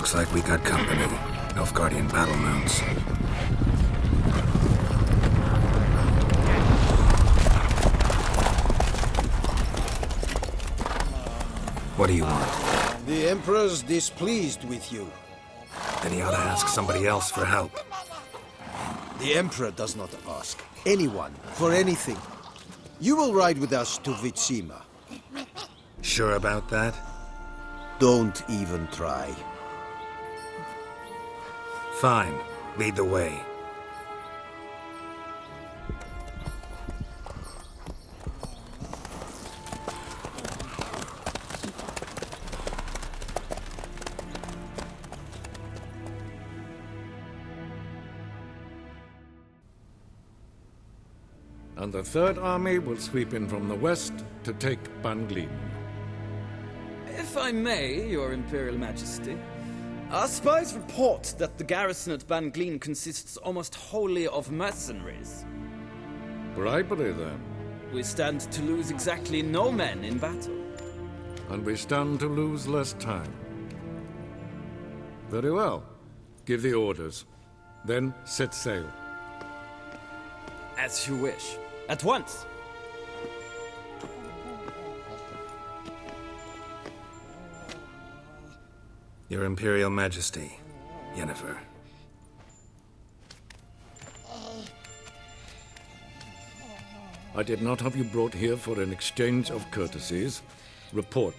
Looks like we got company. Nilfgaardian battle mounts. What do you want? The Emperor's displeased with you. Then he ought to ask somebody else for help. The Emperor does not ask anyone for anything. You will ride with us to Vitsima. Sure about that? Don't even try. Fine. Lead the way. And the Third Army will sweep in from the west to take Banglin. If I may, Your Imperial Majesty, our spies report that the garrison at Banglin consists almost wholly of mercenaries. Bribery, then. We stand to lose exactly no men in battle. And we stand to lose less time. Very well. Give the orders. Then set sail. As you wish. At once! Your Imperial Majesty, Yennefer. I did not have you brought here for an exchange of courtesies. Report.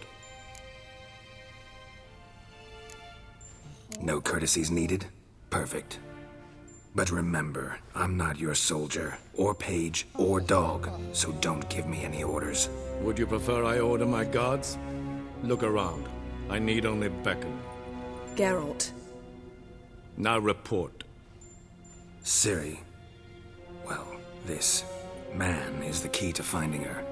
No courtesies needed? Perfect. But remember, I'm not your soldier, or page, or dog, so don't give me any orders. Would you prefer I order my guards? Look around. I need only beckon. Geralt. Now report. Ciri. Well, this man is the key to finding her.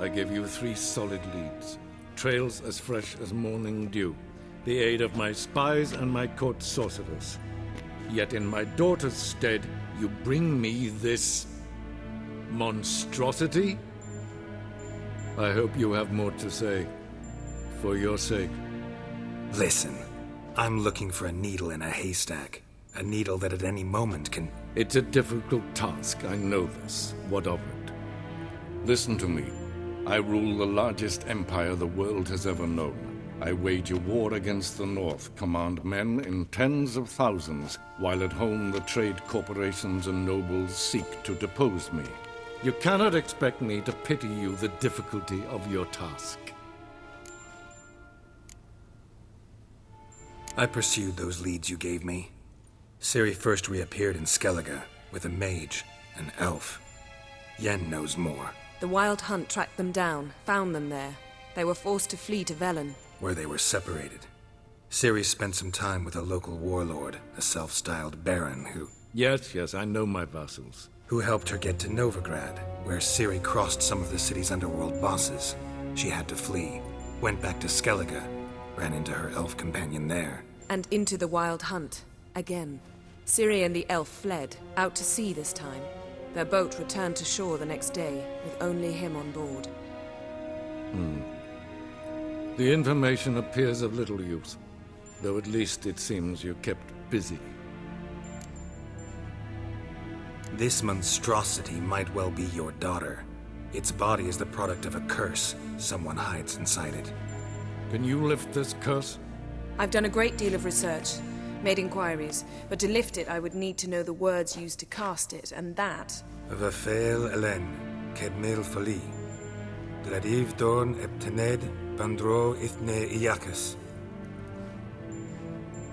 I give you 3 solid leads. Trails as fresh as morning dew. The aid of my spies and my court sorcerers. Yet in my daughter's stead, you bring me this monstrosity? I hope you have more to say. For your sake. Listen, I'm looking for a needle in a haystack. A needle that at any moment can... It's a difficult task, I know this. What of it? Listen to me. I rule the largest empire the world has ever known. I wage a war against the North, command men in tens of thousands, while at home the trade corporations and nobles seek to depose me. You cannot expect me to pity you the difficulty of your task. I pursued those leads you gave me. Ciri first reappeared in Skellige, with a mage, an elf. Yen knows more. The Wild Hunt tracked them down, found them there. They were forced to flee to Velen. Where they were separated. Ciri spent some time with a local warlord, a self-styled baron who... Yes, I know my vassals. Who helped her get to Novigrad, where Ciri crossed some of the city's underworld bosses. She had to flee, went back to Skellige, ran into her elf companion there. And into the Wild Hunt, again. Ciri and the elf fled, out to sea this time. Their boat returned to shore the next day, with only him on board. The information appears of little use, though at least it seems you kept busy. This monstrosity might well be your daughter. Its body is the product of a curse someone hides inside it. Can you lift this curse? I've done a great deal of research, made inquiries, but to lift it I would need to know the words used to cast it, and that... Vafael Elen, Kedmil Fali, Gladiv Dorn Eptened, Bandro Ithne Iacus.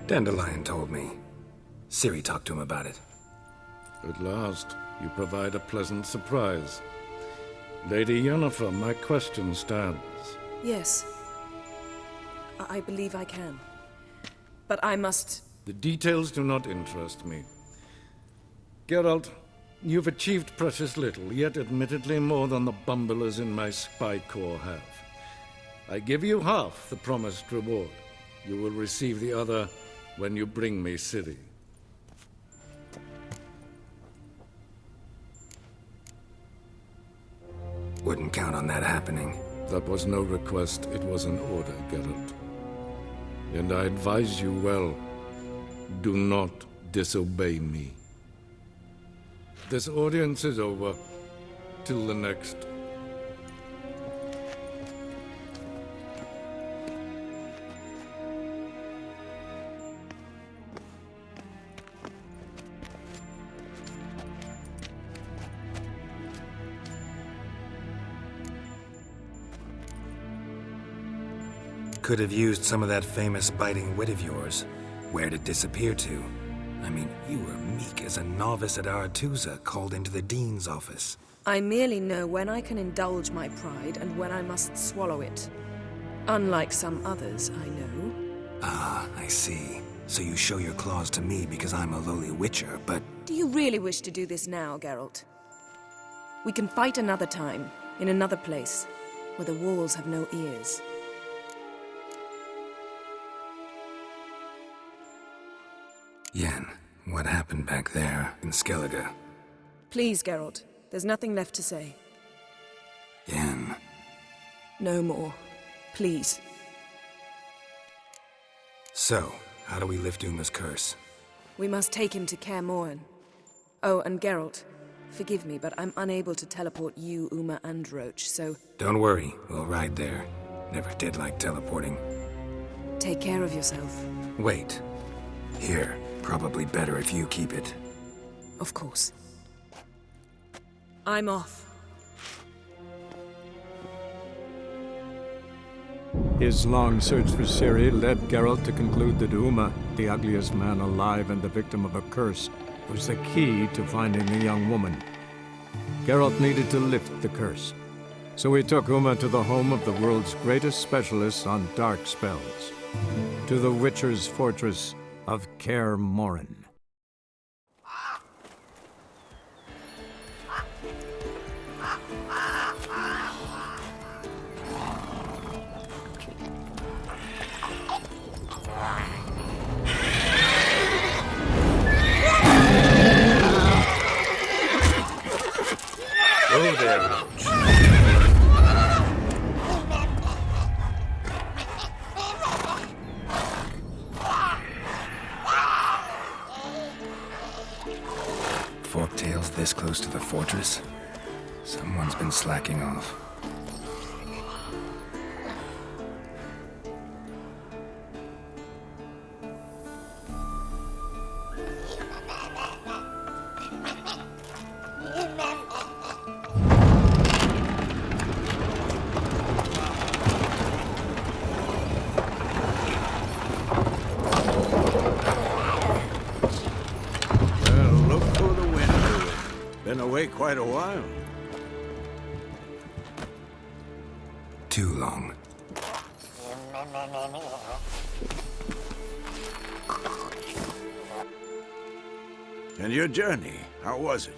Dandelion told me. Ciri talked to him about it. At last, you provide a pleasant surprise. Lady Yennefer, my question stands. Yes. I believe I can. But I must... The details do not interest me. Geralt, you've achieved precious little, yet admittedly more than the bumblers in my spy corps have. I give you half the promised reward. You will receive the other when you bring me Ciri. Wouldn't count on that happening. That was no request, it was an order, Geralt. And I advise you well, do not disobey me. This audience is over. Till the next. Could have used some of that famous biting wit of yours. Where'd it disappear to? I mean, you were meek as a novice at Aretusa called into the Dean's office. I merely know when I can indulge my pride and when I must swallow it. Unlike some others, I know. Ah, I see. So you show your claws to me because I'm a lowly witcher, but... Do you really wish to do this now, Geralt? We can fight another time, in another place, where the walls have no ears. Yen, what happened back there in Skellige? Please, Geralt. There's nothing left to say. Yen. No more. Please. So, how do we lift Uma's curse? We must take him to Kaer Morhen. Oh, and Geralt, forgive me, but I'm unable to teleport you, Uma, and Roach, so... Don't worry, we'll ride there. Never did like teleporting. Take care of yourself. Wait. Here, probably better if you keep it. Of course. I'm off. His long search for Ciri led Geralt to conclude that Uma, the ugliest man alive and the victim of a curse, was the key to finding the young woman. Geralt needed to lift the curse, so he took Uma to the home of the world's greatest specialists on dark spells, to the Witcher's fortress of Kaer Morhen. Go there, Roach. Forktails this close to the fortress? Someone's been slacking off. Been away quite a while. Too long. And your journey, how was it?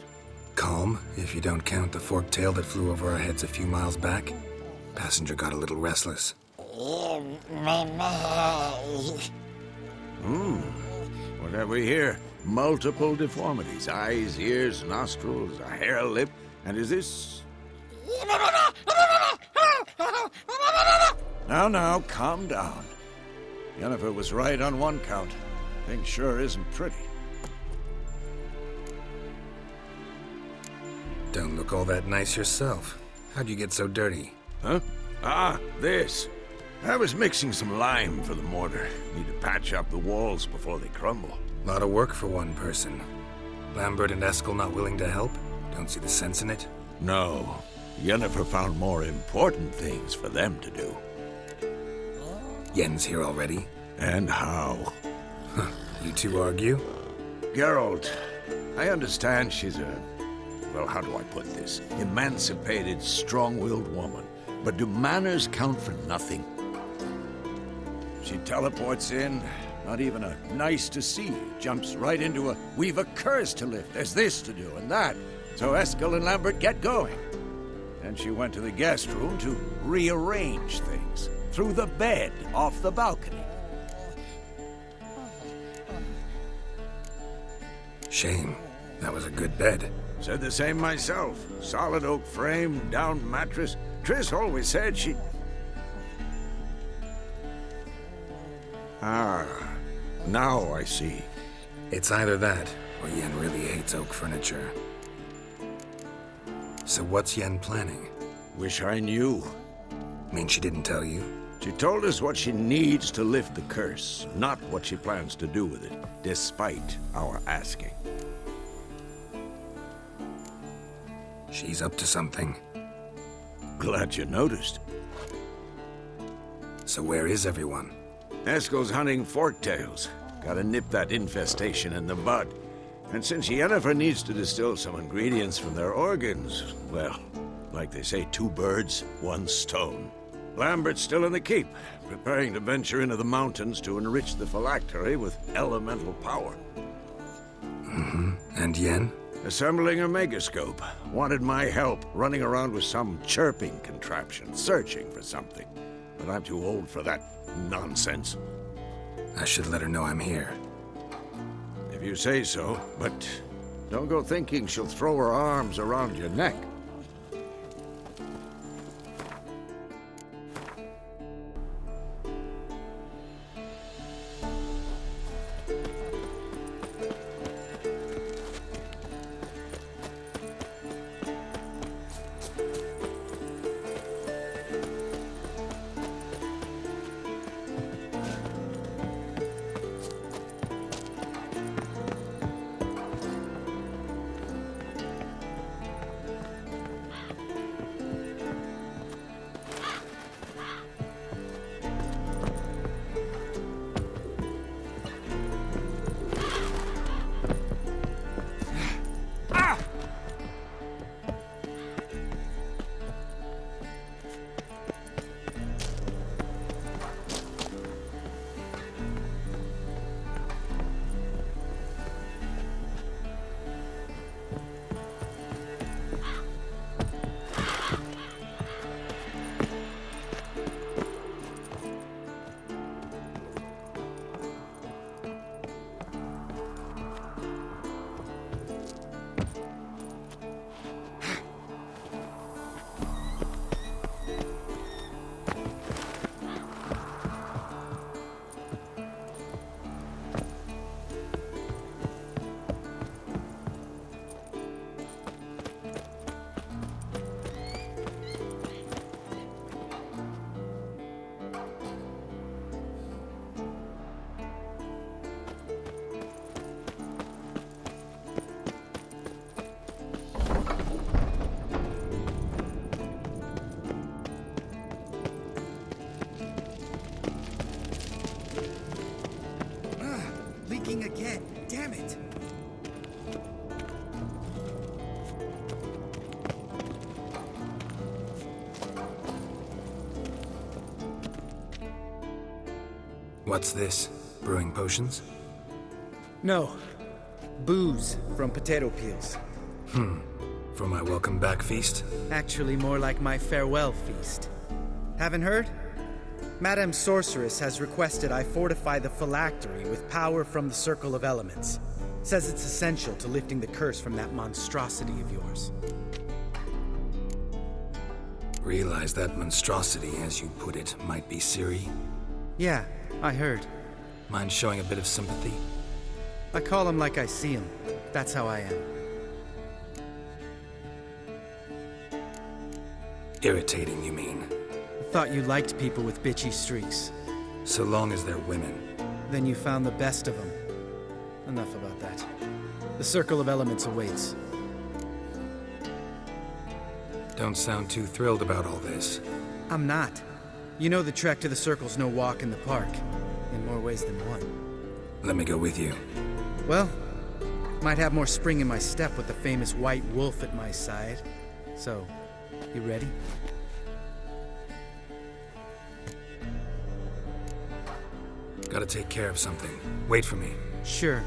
Calm, if you don't count the forktail that flew over our heads a few miles back. Passenger got a little restless. What have we here? Multiple deformities. Eyes, ears, nostrils, a hair lip. And is this... Now, calm down. Yennefer was right on one count. Thing sure isn't pretty. Don't look all that nice yourself. How'd you get so dirty? Huh? Ah, this. I was mixing some lime for the mortar. Need to patch up the walls before they crumble. Lot of work for one person. Lambert and Eskel not willing to help? Don't see the sense in it? No. Yennefer found more important things for them to do. Yen's here already? And how? You two argue? Geralt, I understand she's well, how do I put this? Emancipated, strong-willed woman. But do manners count for nothing? She teleports in, not even a nice to see, jumps right into a we've a curse to lift, there's this to do and that. So Eskel and Lambert get going. And she went to the guest room to rearrange things. Through the bed, off the balcony. Shame. That was a good bed. Said the same myself. Solid oak frame, down mattress. Triss always said she... Ah, now I see. It's either that, or Yen really hates oak furniture. So what's Yen planning? Wish I knew. Mean she didn't tell you? She told us what she needs to lift the curse, not what she plans to do with it, despite our asking. She's up to something. Glad you noticed. So where is everyone? Eskel's hunting forktails. Gotta nip that infestation in the bud. And since Yennefer needs to distill some ingredients from their organs, well, like they say, 2 birds, 1 stone. Lambert's still in the keep, preparing to venture into the mountains to enrich the phylactery with elemental power. And Yen? Assembling a megascope. Wanted my help running around with some chirping contraption, searching for something. But I'm too old for that nonsense. I should let her know I'm here. If you say so, but don't go thinking she'll throw her arms around your neck. Again. Damn it! What's this? Brewing potions? No. Booze from potato peels. For my welcome back feast? Actually, more like my farewell feast. Haven't heard? Madame Sorceress has requested I fortify the phylactery with power from the Circle of Elements. Says it's essential to lifting the curse from that monstrosity of yours. Realize that monstrosity, as you put it, might be Ciri? Yeah, I heard. Mind showing a bit of sympathy? I call him like I see him. That's how I am. Irritating, you mean? Thought you liked people with bitchy streaks. So long as they're women. Then you found the best of them. Enough about that. The Circle of Elements awaits. Don't sound too thrilled about all this. I'm not. You know the trek to the Circle's no walk in the park. In more ways than one. Let me go with you. Well, might have more spring in my step with the famous white wolf at my side. So, you ready? Gotta take care of something. Wait for me. Sure.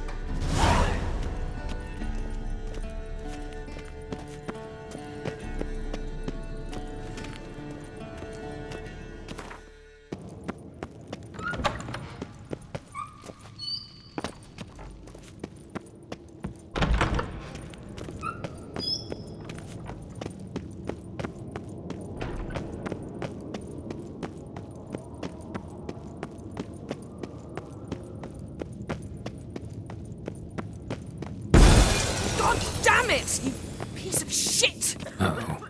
it, you piece of shit! Uh-oh.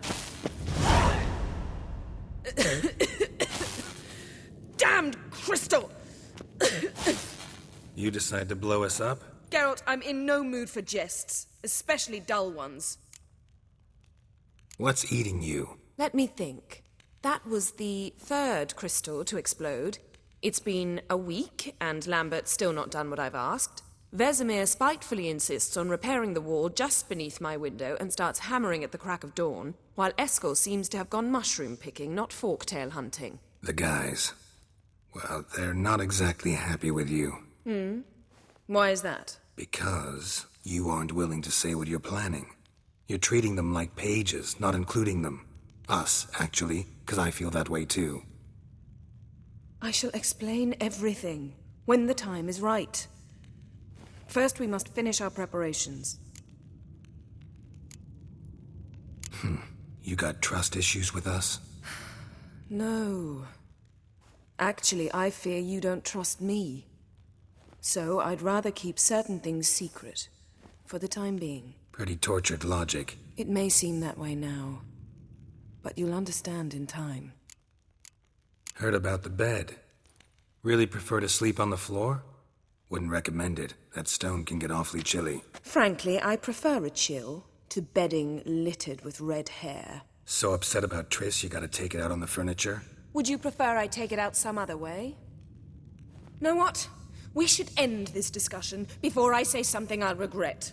Damned crystal! You decide to blow us up? Geralt, I'm in no mood for jests, especially dull ones. What's eating you? Let me think. That was the third crystal to explode. It's been a week, and Lambert's still not done what I've asked. Vesemir spitefully insists on repairing the wall just beneath my window and starts hammering at the crack of dawn, while Eskel seems to have gone mushroom picking, not forktail hunting. The guys. Well, they're not exactly happy with you. Why is that? Because you aren't willing to say what you're planning. You're treating them like pages, not including them. Us, actually, because I feel that way too. I shall explain everything, when the time is right. First, we must finish our preparations. You got trust issues with us? No. Actually, I fear you don't trust me. So, I'd rather keep certain things secret, for the time being. Pretty tortured logic. It may seem that way now, but you'll understand in time. Heard about the bed. Really prefer to sleep on the floor? Wouldn't recommend it. That stone can get awfully chilly. Frankly, I prefer a chill to bedding littered with red hair. So upset about Triss you gotta take it out on the furniture? Would you prefer I take it out some other way? Know what? We should end this discussion before I say something I'll regret.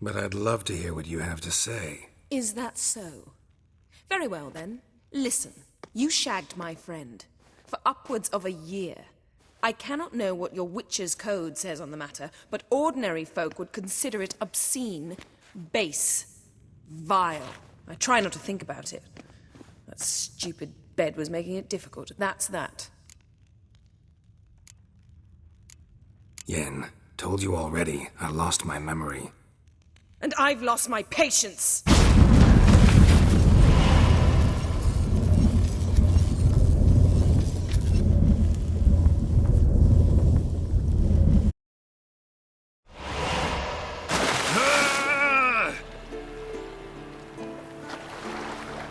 But I'd love to hear what you have to say. Is that so? Very well then. Listen, you shagged my friend for upwards of a year. I cannot know what your witch's code says on the matter, but ordinary folk would consider it obscene, base, vile. I try not to think about it. That stupid bed was making it difficult. That's that. Yen, told you already, I lost my memory. And I've lost my patience!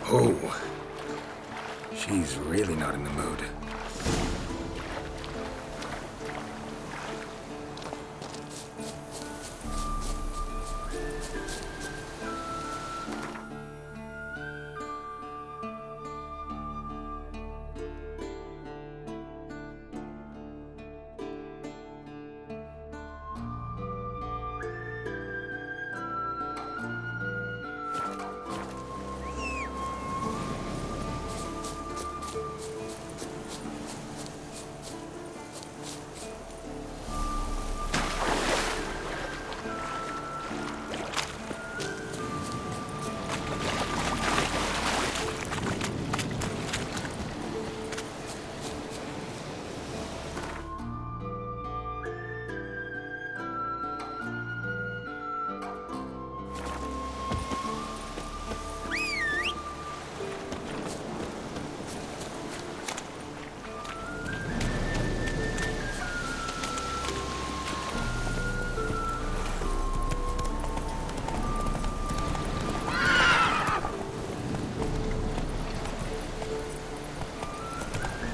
Oh, she's really not in the mood.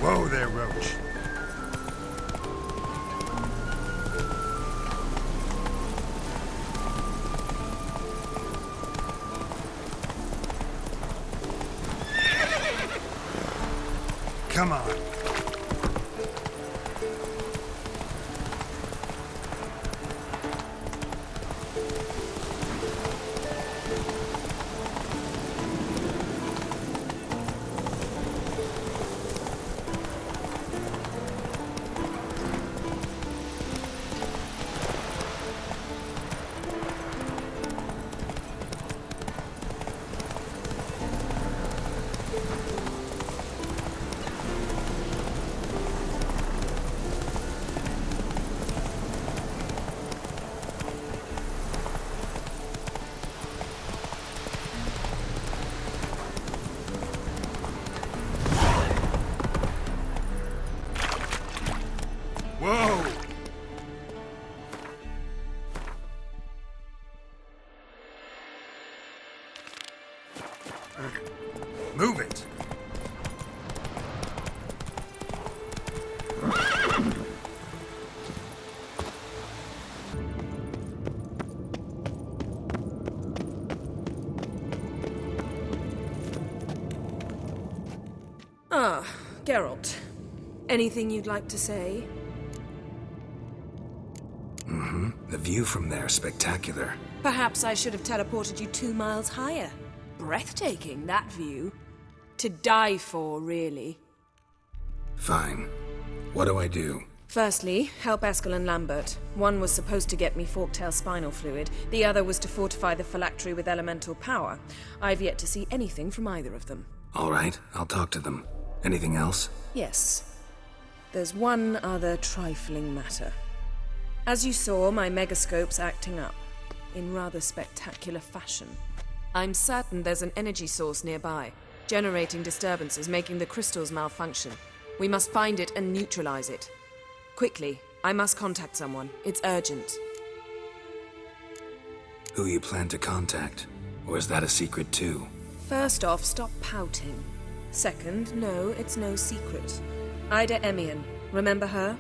Whoa there, Roach. Come on. Ah, Geralt. Anything you'd like to say? The view from there is spectacular. Perhaps I should have teleported you 2 miles higher. Breathtaking, that view. To die for, really. Fine. What do I do? Firstly, help Eskel and Lambert. One was supposed to get me forktail spinal fluid, the other was to fortify the phylactery with elemental power. I've yet to see anything from either of them. All right, I'll talk to them. Anything else? Yes. There's one other trifling matter. As you saw, my megascope's acting up, in rather spectacular fashion. I'm certain there's an energy source nearby, generating disturbances, making the crystals malfunction. We must find it and neutralize it. Quickly, I must contact someone. It's urgent. Who you plan to contact? Or is that a secret too? First off, stop pouting. Second, no, it's no secret. Ida Emian, remember her?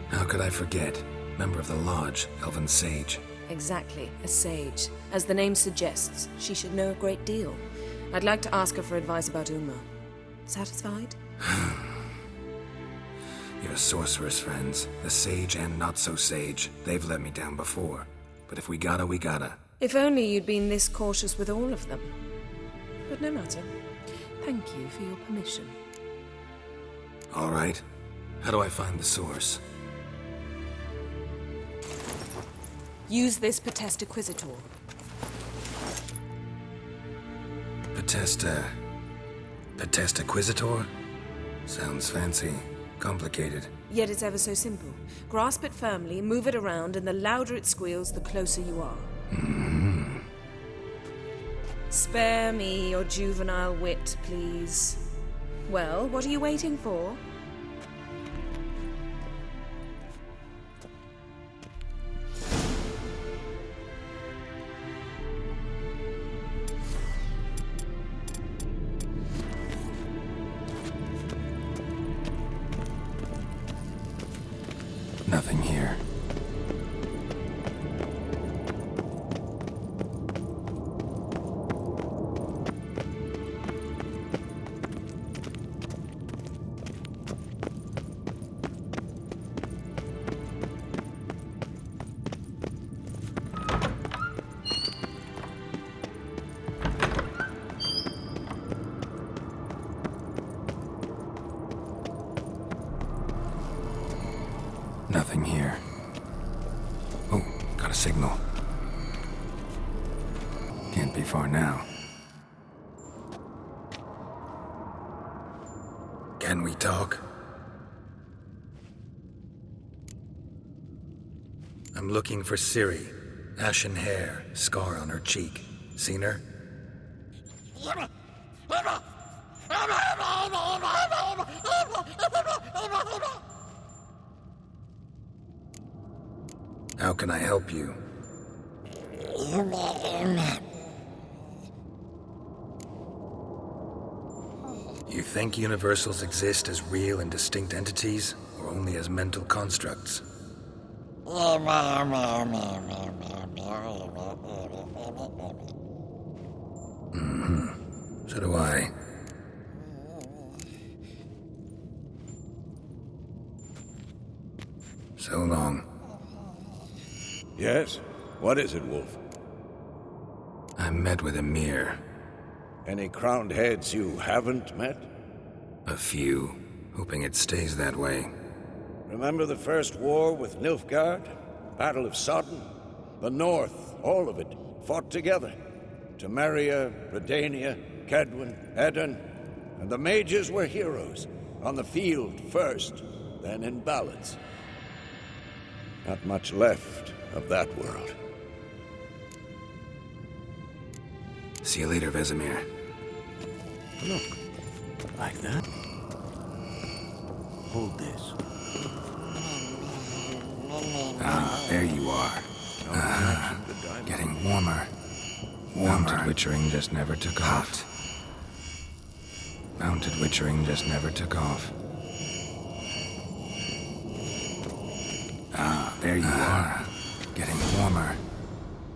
How could I forget? Member of the Lodge, Elven Sage. Exactly, a sage. As the name suggests, she should know a great deal. I'd like to ask her for advice about Uma. Satisfied? Your sorceress friends, the sage and not-so-sage, they've let me down before. But if we gotta, we gotta. If only you'd been this cautious with all of them. But no matter. Thank you for your permission. All right. How do I find the source? Use this Potesta Quisitor. Potesta Quisitor? Sounds fancy. Complicated. Yet it's ever so simple. Grasp it firmly, move it around, and the louder it squeals, the closer you are. Spare me your juvenile wit, please. Well, what are you waiting for? Nothing here. Nothing here. Oh, got a signal. Can't be far now. Can we talk? I'm looking for Ciri. Ashen hair, scar on her cheek. Seen her? How can I help you? You think universals exist as real and distinct entities, or only as mental constructs? So do I. So long. Yes? What is it, Wolf? I met with Emir. Any crowned heads you haven't met? A few, hoping it stays that way. Remember the first war with Nilfgaard? Battle of Sodden? The North, all of it, fought together. Temeria, Redania, Kedwin, Edan, and the mages were heroes. On the field first, then in ballads. Not much left of that world. See you later, Vesemir. Look, like that? Hold this. Ah, there you are. Getting warmer. Mounted witchering just never took off. Mounted witchering just never took off. Ah, there you are. Getting warmer.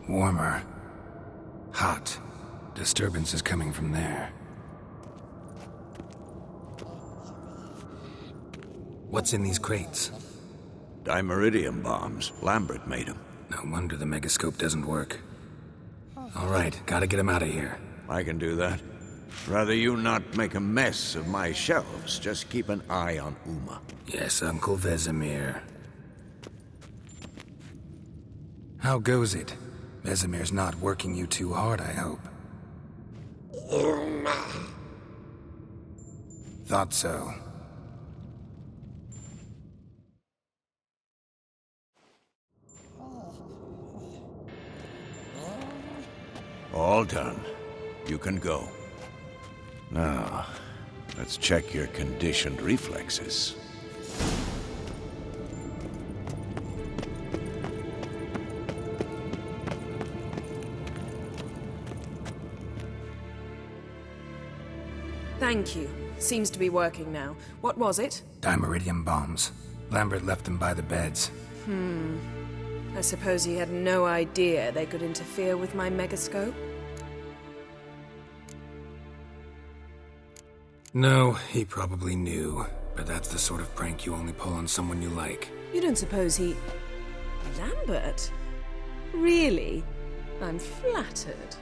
Warmer. Hot. Disturbance is coming from there. What's in these crates? Dimeridium bombs. Lambert made them. No wonder the megascope doesn't work. All right, gotta get him out of here. I can do that. Rather you not make a mess of my shelves. Just keep an eye on Uma. Yes, Uncle Vesemir. How goes it? Vesemir's not working you too hard, I hope. Thought so. All done. You can go. Now, let's check your conditioned reflexes. Thank you. Seems to be working now. What was it? Dimeridium bombs. Lambert left them by the beds. I suppose he had no idea they could interfere with my megascope? No, he probably knew. But that's the sort of prank you only pull on someone you like. You don't suppose he... Lambert? Really? I'm flattered.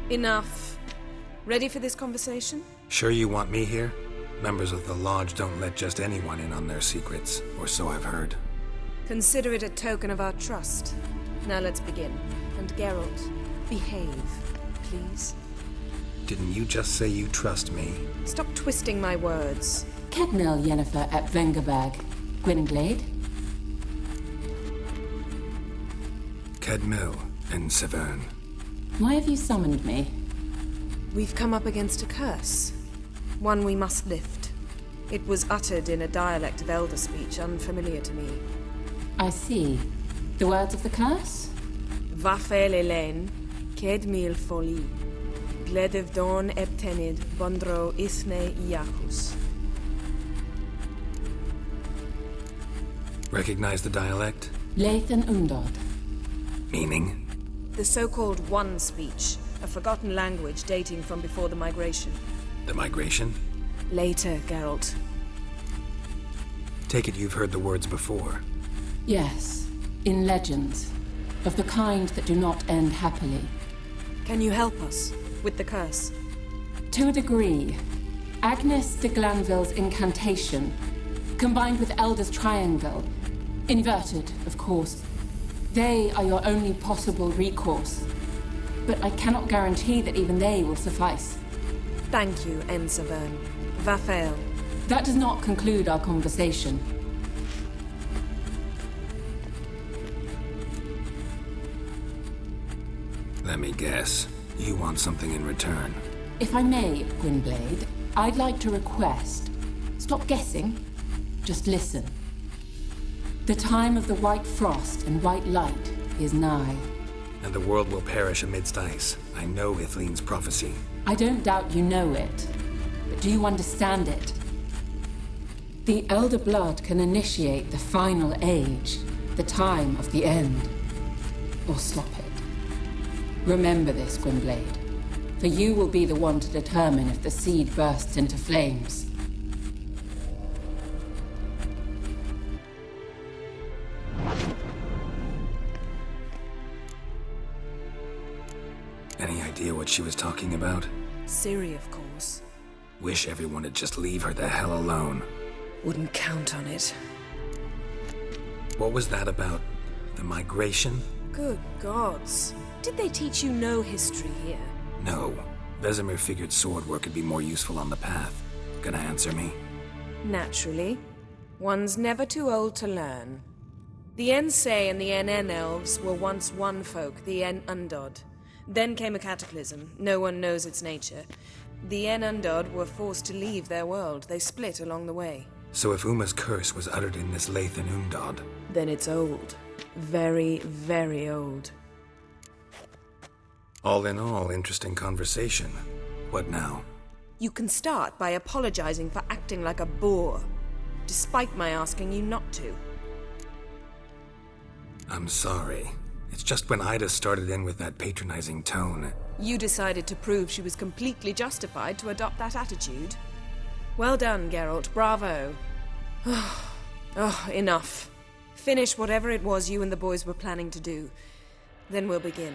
Enough. Ready for this conversation? Sure you want me here? Members of the Lodge don't let just anyone in on their secrets, or so I've heard. Consider it a token of our trust. Now let's begin. And Geralt, behave, please. Didn't you just say you trust me? Stop twisting my words. Kedmil Yennefer at Vengerberg. Gwynglade? Kedmil and Severn. Why have you summoned me? We've come up against a curse. One we must lift. It was uttered in a dialect of Elder speech unfamiliar to me. I see. The words of the curse? Vafel Elaine, Kedmil Foli, Gledev Dawn Ebtenid, Bondro Isne Iacus. Recognize the dialect? Lathan Undod. Meaning? The so-called One speech, a forgotten language dating from before the migration. The migration? Later, Geralt. Take it you've heard the words before. Yes, in legends. Of the kind that do not end happily. Can you help us with the curse? To a degree. Agnes de Glanville's incantation, combined with Elder's triangle, inverted, of course. They are your only possible recourse. But I cannot guarantee that even they will suffice. Thank you, Severn. Vafel. That does not conclude our conversation. Let me guess. You want something in return. If I may, Gwynblade, I'd like to request. Stop guessing. Just listen. The time of the white frost and white light is nigh. And the world will perish amidst ice. I know Ithleen's prophecy. I don't doubt you know it. But do you understand it? The Elder Blood can initiate the final age, the time of the end. Or stop it. Remember this, Gwynblade. For you will be the one to determine if the seed bursts into flames. Any idea what she was talking about? Ciri, of course. Wish everyone would just leave her the hell alone. Wouldn't count on it. What was that about? The migration? Good gods. Did they teach you no history here? No. Vesemir figured sword work would be more useful on the path. Gonna answer me? Naturally. One's never too old to learn. The Ensei and the NN elves were once one folk, the En Undod. Then came a cataclysm. No one knows its nature. The En Undod were forced to leave their world. They split along the way. So if Uma's curse was uttered in this Lathan Undod, Then it's old. Very, very old. all in all, interesting conversation. What now? You can start by apologizing for acting like a boor, despite my asking you not to. I'm sorry. It's just when Ida started in with that patronizing tone. You decided to prove she was completely justified to adopt that attitude. Well done, Geralt. Bravo. Oh, enough. Finish whatever it was you and the boys were planning to do. Then we'll begin.